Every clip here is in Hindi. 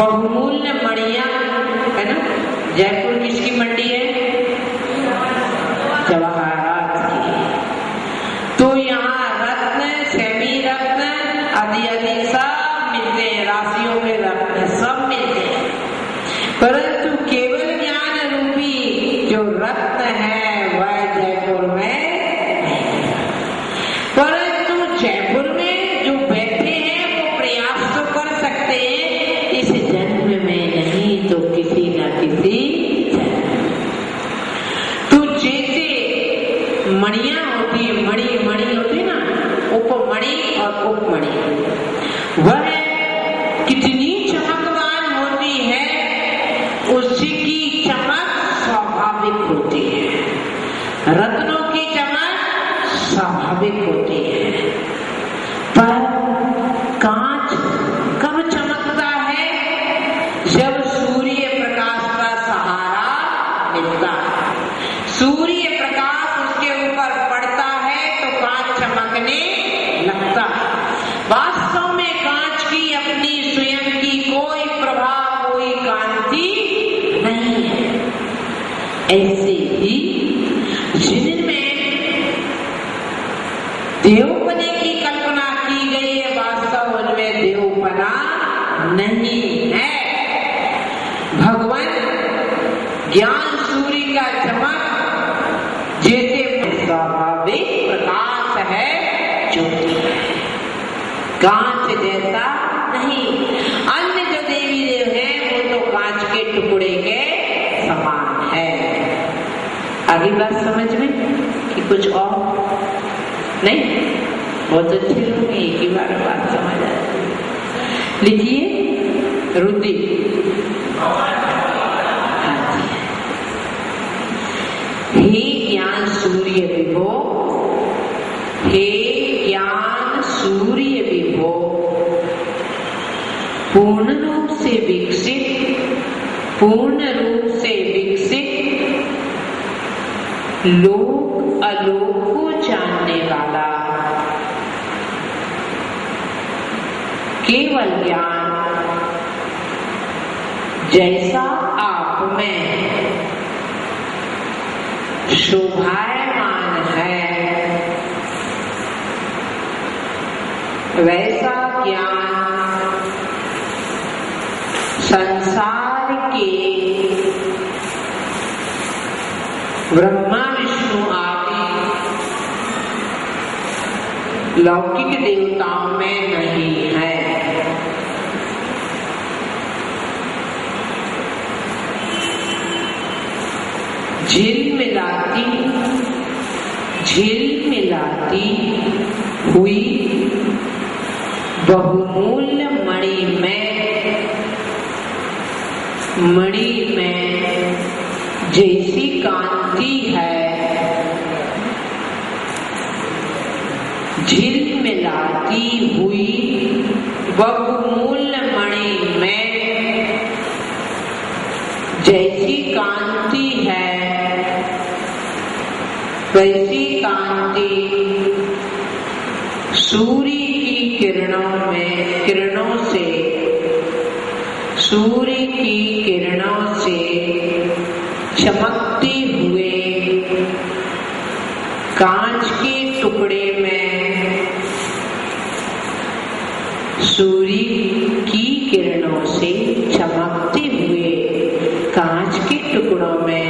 बहुमूल्य मणियां है ना। जयपुर किसकी मंडी है? जवाहरात की। तो यहाँ रत्न, सेमी रत्न आदि आदि सब मिलते हैं, राशियों के रत्न सब मिलते हैं, परंतु केवल ज्ञान रूपी जो रत्न है वह जयपुर में नहीं। परंतु जयपुर में जो बैठे हैं वो प्रयास तो कर सकते हैं, इस जन्म में नहीं तो किसी न किसी जन्म। तो जैसे मणियां होती है, मणि होती है ना, उपमणि और उपमणि, वह कितनी चमकदार होती है, उसकी चमक स्वाभाविक होती है। रत्नों की चमक स्वाभाविक होती है, पर कांच कब चमकता है? जब सूर्य प्रकाश का सहारा मिलता है, सूर्य प्रकाश उसके ऊपर पड़ता है तो कांच चमकने लगता है। वास्तव में कांच की अपनी स्वयं की कोई प्रभाव, कोई कांति नहीं है। ऐसे ही जिनमें देवपने की कल्पना की गई है, वास्तव उनमें देवपना नहीं है। भगवान ज्ञान सूर्य का चमक जैसे स्वाभाविक प्रकाश है, ज्योति है, कांच जैसा नहीं। अन्य जो देवी देव हैं वो तो कांच के टुकड़े के समान है। आगे बात समझ में कि कुछ और नहीं? बहुत अच्छे लोग हैं, एक ही बार बात समझ आती है। लिखिए रुद्धि आती है। हे ज्ञान सूर्य विभो, हे ज्ञान सूर्य विभो, पूर्ण रूप से विकसित, पूर्ण रूप से विकसित, लोक अलोक को जानने वाला, केवल ज्ञान जैसा आप में शोभायमान है, वैसा ज्ञान संसार के ब्रह्मा विष्णु आदि लौकिक देवताओं में नहीं है। झिल मिलाती हुई बहुमूल्य मणि में जैसी कांति है, झिल मिलाती हुई बहुमूल्य मणि में जैसी कांति है, वैसी कांति सूर्य की किरणों से चमकते हुए कांच के टुकड़े में, सूर्य की किरणों से चमकते हुए कांच के टुकड़ों में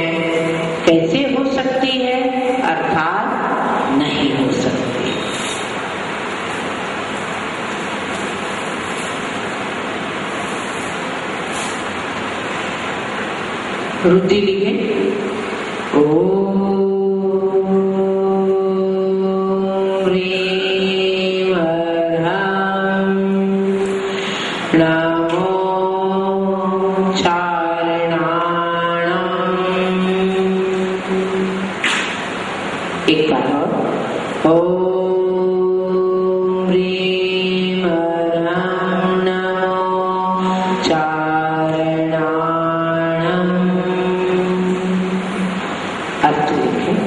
कैसे हो सकती है? अर्थात नहीं हो सकती। रुद्धि लिखे ओम ह्रीं वरहं नमो चारणाणम्। एक बार और ओम ह्रीं वरहं नमो चारणाणम्। अर्थ लिखें।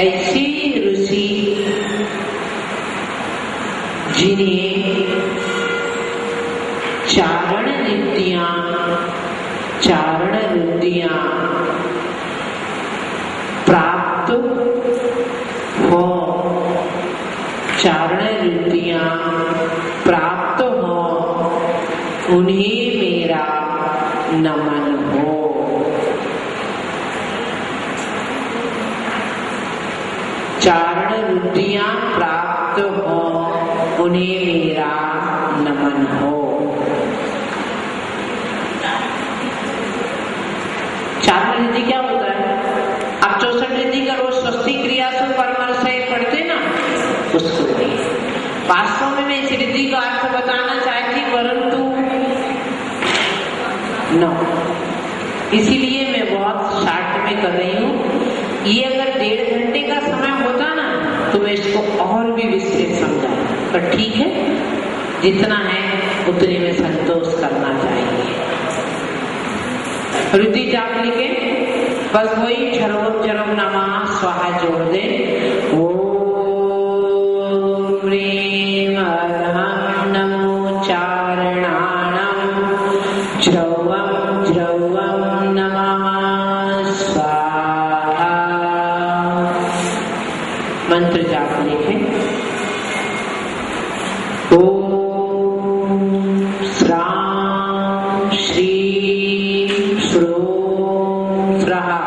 ऐसे ऋषि जिन्हें चारण चारण रुद्धियां प्राप्त हो उन्हें मेरा नमन हो। चारण रिद्धि क्या होता है? आप 64 रिद्धि का रोज स्वस्ति क्रिया से परमर्श पढ़ते ना, उसको वास्तव में मैं इस रिद्धि का अर्थ बताना चाहती, परंतु न, इसीलिए मैं बहुत शार्ट में कर रही हूँ। ये अगर 1.5 घंटे का समय होता ना तो मैं इसको और भी विस्तृत समझा, पर ठीक है, जितना है उतने में संतोष करना चाहिए। रिद्धि जाप लिखे, बस वही झरोम झरोम नमः स्वाहा जोड़ दे। ओम ह्रीं अरहं नमो चारणाणं ध्रुवं ध्रुवं नमः स्वाहा। मंत्र जाप लिखे। ओम श्रां श्रीं श्रूं स्वाहा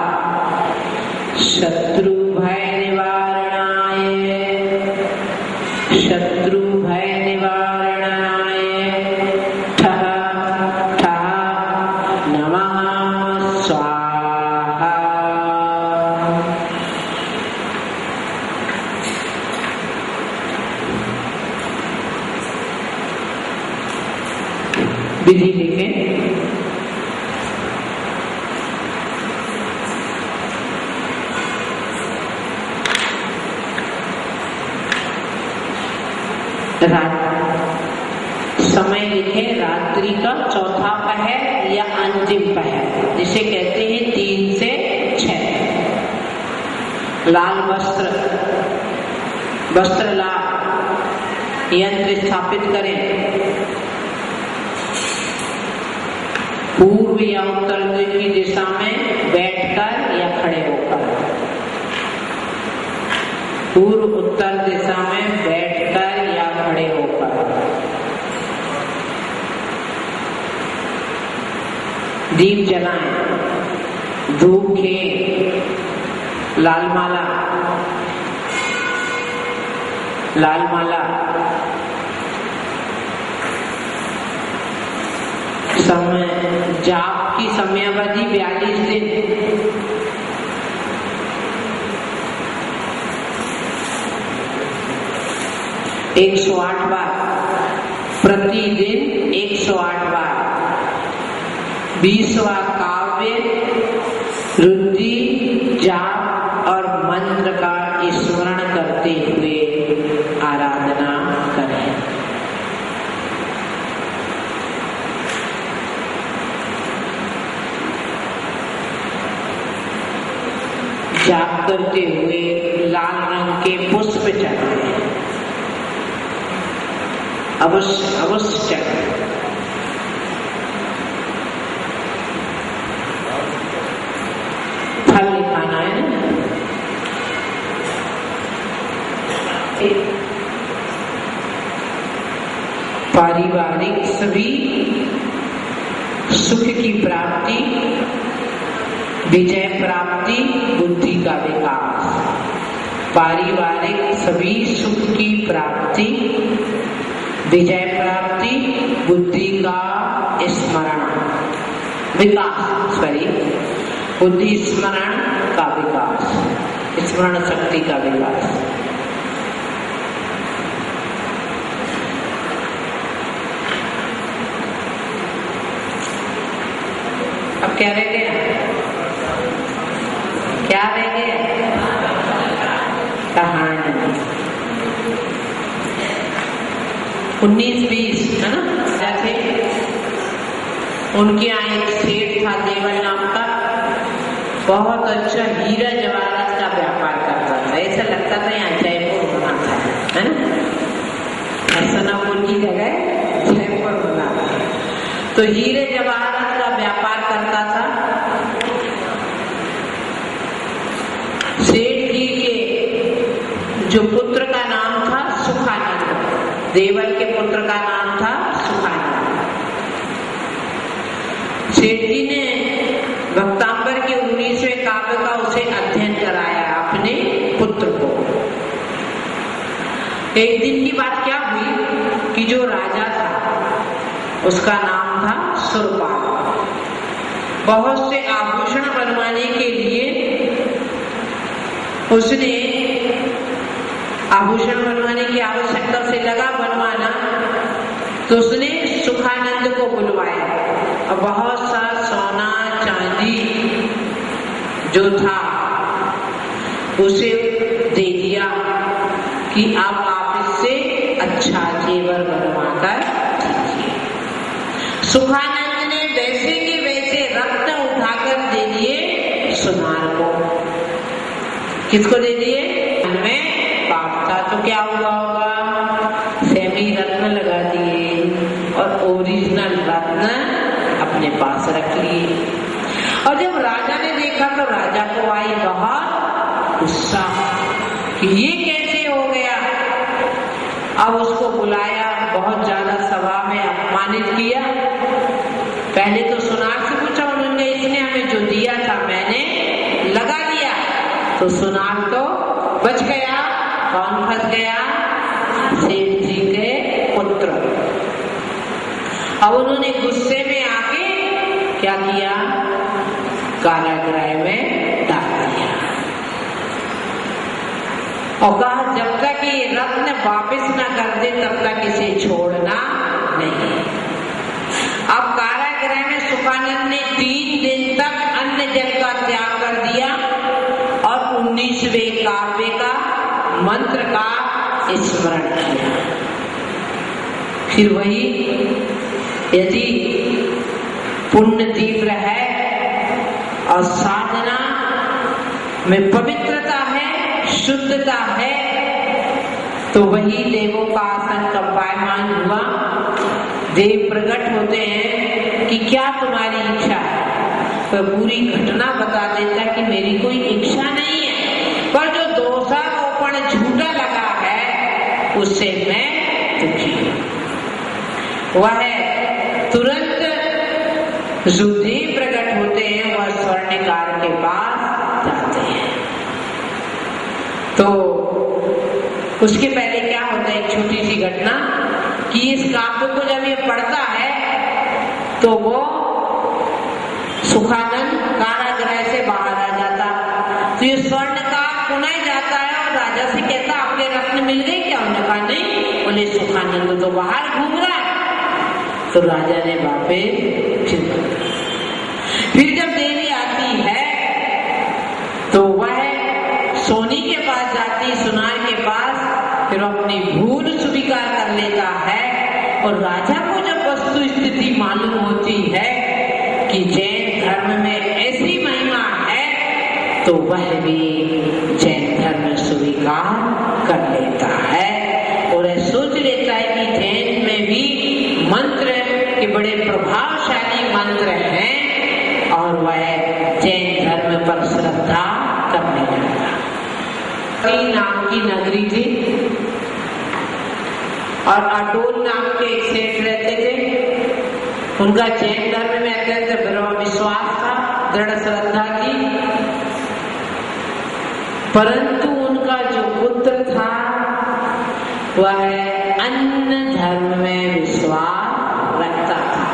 शत्रु भय निवारणाय, शत्रु भय निवारणाय ठः ठः नमः स्वाहा। विधि लिखें। समय लिखे, रात्रि का चौथा पहर या अंतिम पहर, जिसे कहते हैं 3 से 6। लाल वस्त्र, वस्त्र लाल यंत्र स्थापित करें। पूर्व या उत्तर की दिशा में बैठकर या खड़े होकर। पूर्व उत्तर दिशा में बैठकर या खड़े होकर। दीप जलाएं, धूप खें, लाल माला, लाल माला। समय जाप की समयावधि 42 दिन। एक 108 बार प्रतिदिन, 108 बार। 20वां काव्य, रुद्धि, जाप और मंत्र का स्मरण करते हुए आराधना करें। जाप करते हुए लाल रंग के पुष्प चढ़ाएं। अवश्य अवश्य चढ़ाएं। फल लिखाना है ना। पारिवारिक सभी सुख की प्राप्ति, विजय प्राप्ति, बुद्धि का विकास। पारिवारिक सभी सुख की प्राप्ति, विजय प्राप्ति, बुद्धि का स्मरण विकास, बुद्धि स्मरण का विकास, स्मरण शक्ति का विकास। अब क्या रह गया? क्या रह गया? कहानी 19-20 है ना। जैसे उनके यहाँ एक सेठ था देवल नाम का, बहुत अच्छा हीरा जवाहरात का व्यापार करता था। ऐसा लगता था यहाँ जयपुर होना था, है ना। हसनापुर की जगह जयपुर होना था। तो हीरे जवाहरात का व्यापार करता था। सेठ जी के जो पुत्र का नाम था सुखानंद, देवल के पुत्र का नाम था सुखानंद। सेठ जी ने भक्तांबर के 19वें काव्य का उसे अध्ययन कराया अपने पुत्र को। एक दिन की बात क्या हुई कि जो राजा था उसका नाम था सुरपाल। बहुत से आभूषण बनवाने के लिए उसने आभूषण बनवाने की आवश्यकता से लगा बनवाना, तो उसने सुखानंद को बुलवाया और बहुत सा सोना चांदी जो था उसे दे दिया कि अब आप इससे अच्छा जेवर बनवाकर दीजिए। सुखानंद ने वैसे के वैसे रत्न उठाकर दे दिए सुनार को। किसको दे दिए? में पाप था तो क्या हुआ होगा? सेमी रत्न लगा दिए और ओरिजिनल रत्न अपने पास रख लिए। और जब राजा ने देखा तो राजा को आई बहुत गुस्सा कि ये कैसे हो गया। अब उसको बुलाया, बहुत ज्यादा सभा में अपमानित किया। पहले तो सुनार से पूछा उन्होंने, इसने हमें जो दिया था मैंने लगा दिया, तो सुनार तो बच गया। कौन फंस गया? सेठ जी के पुत्र। अब उन्होंने गुस्से में आके क्या किया? कारागृह में डाल दिया और कहा जब तक ये रत्न वापस न कर दे तब तक इसे छोड़ना नहीं। अब कारागृह में सुखानंद ने 3 दिन तक अन्न जल का त्याग कर दिया और 19वें काव्य का मंत्र का स्मरण किया। फिर वही, यदि पुण्य तीव्र है और साधना में पवित्रता है, शुद्धता है, तो वही देवों का आसन कंपायमान हुआ। देव प्रकट होते हैं कि क्या तुम्हारी इच्छा है, तो पूरी घटना बता देता कि मेरी कोई इच्छा नहीं है, पर जो दोषारोपण झूठा लगा है उससे मैं दुखी हूं। वह तुरंत जो देव प्रकट होते हैं वह स्वर्णकार के पास जाते हैं। तो उसके पहले क्या होता है, एक छोटी सी घटना कि इस काव्य को जब ये पढ़ता है तो वो सुखानंद कारागृह से बाहर आ जाता, तो ये स्वर्णकार पुनः जाता है और राजा से कहता आपके रत्न मिल गए क्या? उन्होंने कहा नहीं। बोले सुखानंद तो बाहर घूम रहा है। तो राजा ने वापस फिर जब देवी आती है तो वह सोनी के पास जाती, सुनार के पास, फिर अपनी भूल स्वीकार कर लेता है। और राजा को जब वस्तु स्थिति मालूम होती है कि जैन धर्म में ऐसी महिमा है तो वह भी जैन धर्म स्वीकार कर लेता है और सोच लेता है कि जैन में भी मंत्र के बड़े प्रभावशाली मंत्र हैं और वह जैन धर्म पर श्रद्धा करने लगा। नाम की नगरी थी और अटोल नाम के एक सेठ रहते थे। उनका जैन धर्म में अत्यंत दृढ़ विश्वास था, दृढ़ श्रद्धा थी, परंतु उनका जो पुत्र था वह अन्य धर्म में विश्वास रखता था।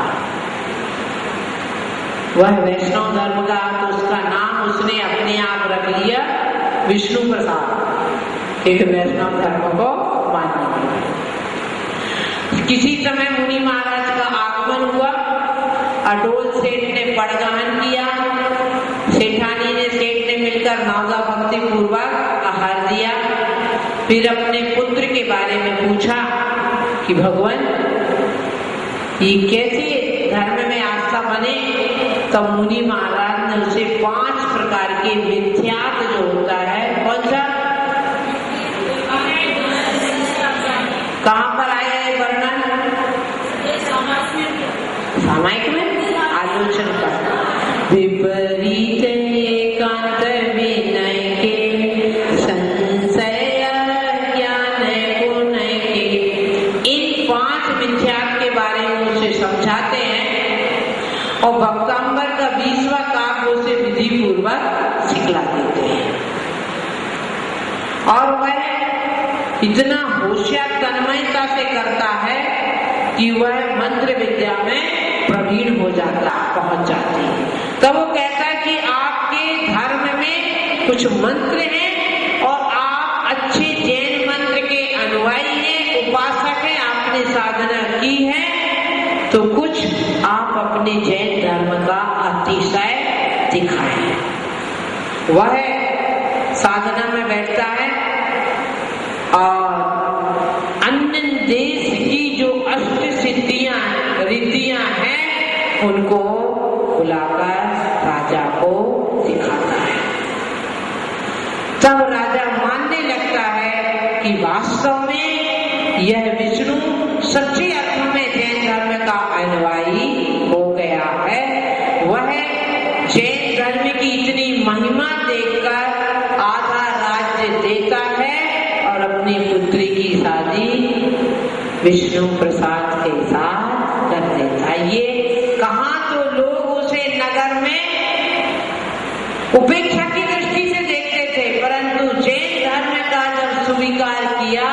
वह वैष्णव धर्म का, तो उसका नाम उसने अपने आप रख लिया विष्णु प्रसाद, एक वैष्णव धर्म को मानने लगा। किसी समय मुनि महाराज का आगमन हुआ, अटोल सेठ ने पड़गाहन किया, सेठानी ने सेठ ने मिलकर नावदा भक्ति पूर्वक आहार दिया। फिर अपने पुत्र के बारे में पूछा कि भगवान ये कैसे धर्म में आस्था बने। तब मुनि महाराज ने उसे 5 प्रकार के मिथ्यात्व जो होता है, कौन सा, कहाँ पर आया है वर्णन? सामायिक में आलोचन का विपरीत एकांत विनय के संशय ज्ञान गुण के, इन 5 मिथ्यात्व के बारे में उसे समझाते हैं और भक्तांबर का 20वां काव्य उसे विधि पूर्वक सिखला देते हैं। और वह इतना होशियार तन्मयता से करता है कि वह मंत्र विद्या में प्रवीण हो जाता, पहुंच जाती है। तब वो कहता है कि आपके धर्म में कुछ मंत्र हैं और आप अच्छे जैन मंत्र के अनुयायी हैं, उपासक हैं, आपने साधना की है, तो कुछ आप अपने जैन धर्म का अतिशय दिखाएं। वह साधना में बैठता है और अन्य देश की जो अष्ट सिद्धियां रिद्धियां हैं उनको बुलाकर राजा को दिखाता है। तब राजा मानने लगता है कि वास्तव में यह विष्णु सच्चे अर्थ में जैन धर्म का अनुयायी हो गया है। वह जैन धर्म की इतनी महिमा देखकर आधा राज्य देता है और अपनी पुत्री की शादी विष्णु प्रसाद के साथ कर देता है। ये कहाँ तो लोग उसे नगर में उपेक्षा की दृष्टि से देखते थे, परंतु जैन धर्म का जब स्वीकार किया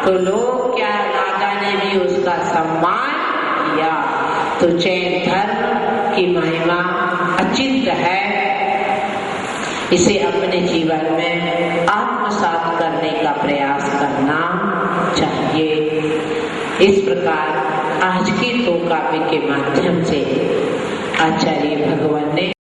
तो लोग क्या, राजा ने भी उसका सम्मान किया। तो जैन धर्म की महिमा अचिंत्य है। इसे अपने जीवन में आत्मसात करने का प्रयास करना चाहिए। इस प्रकार आज की तो काव्य के माध्यम से आचार्य भगवान ने